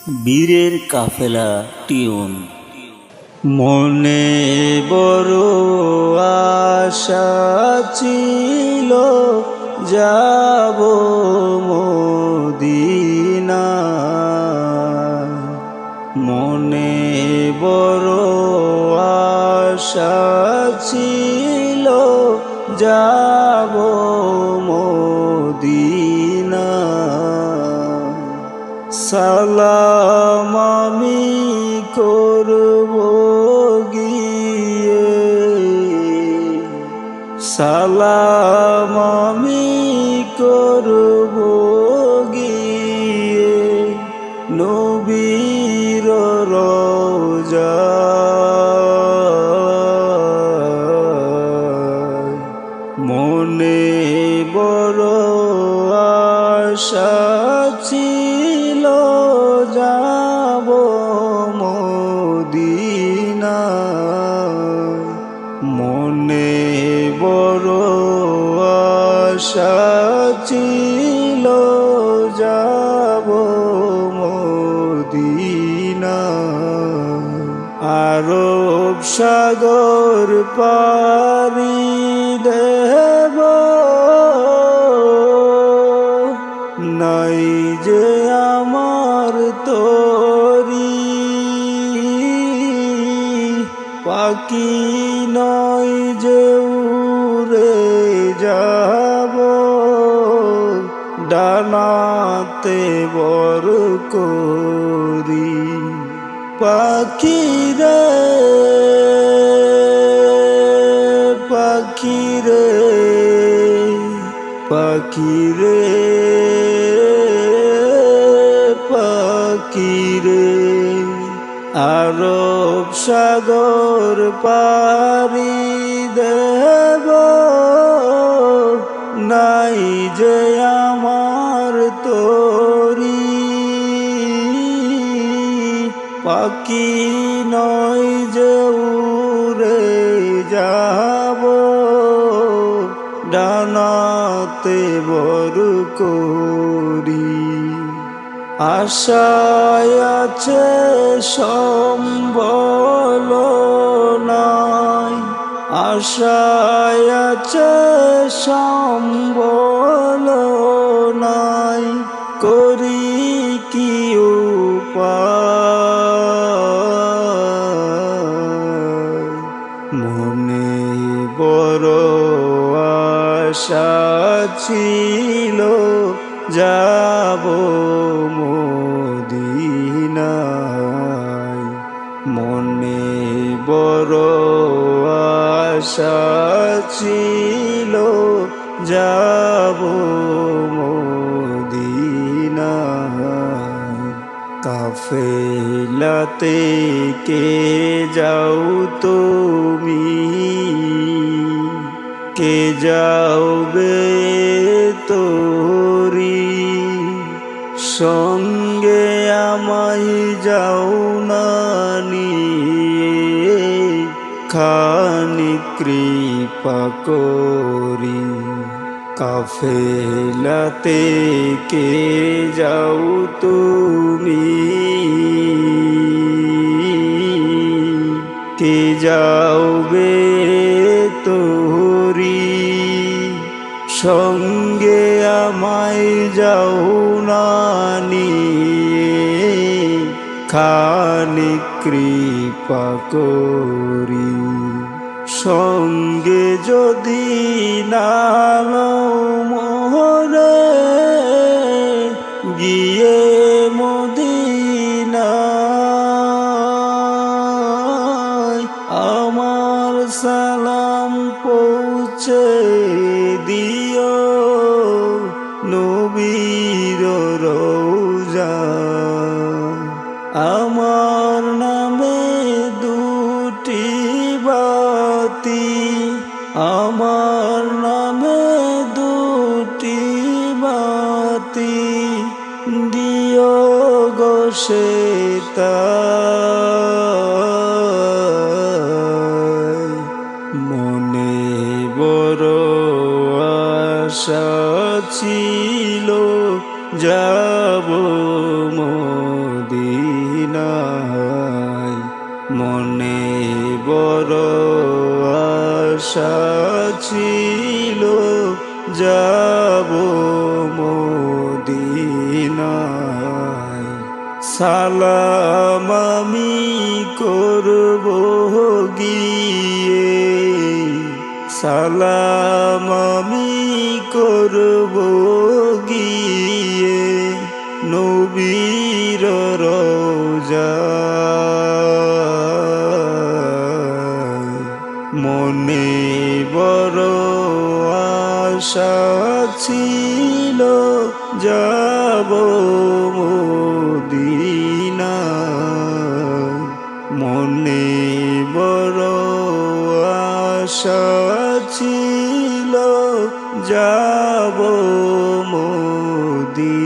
বীরের কাফেলা টিউন। মনে বড় আশা ছিল যাব মদিনা, মনে বড় আশা ছিল যাব মদিনা। সালাম আমি করব গিয়ে, সালাম আমি করব গিয়ে নবীর রওজায়। মনে বড় আশা ছিল যাব মদিনা, মনে বড় আশা ছিল যাব মদিনা। আরব সাগর পাড়ি দেব, নাই যে আমার তরি, পাখি নয় যে উড়ে যাব, ডানাতে বর করি। পাখি রে পাখি রে পাখি রে পাখি রে, আরব সাগর পাড়ি দেব, নাই যে আমার তরি, পাখি নয় যে উড়ে যাব, ডানাতে বর করি। আশায় আছে সম্বল নাই, আশায় আছে সম্বল নাই, করি কি উপায়। মনে বড় আশা ছিল যাব মদিনায়, মনে বড় আশা ছিল যাব মদিনায়। কাফেলাতে কে যাও তুমি, কে যাওবে তোরি, সঙ্গে আমায় যাও না নিয়ে, খানি কৃপা করি। কাফেলাতে কে যাও তুমি, কে যাওবে তোরি, সঙ্গে আমায় যাও না নিয়ে, খানি কৃপা করি। সঙ্গে যদি না লও মোরে, গিয়ে মদিনায় আমার সালাম পৌঁছে দিও নবীর রওজায়। আমার নামে দুটি বাতি, আমার নামে দুটি বাতি, দিও গো সেতায়। মনে বড় আশা ছিল যাব মদিনা। আশা ছিল যাব মদিনায়। সালাম আমি করব গিয়ে, সালাম আমি করব গিয়ে নবীর রওজায়। মনে বড় আশা ছিল যাব মদিনায়। মনে বড় আশা ছিল যাব মদিনায়।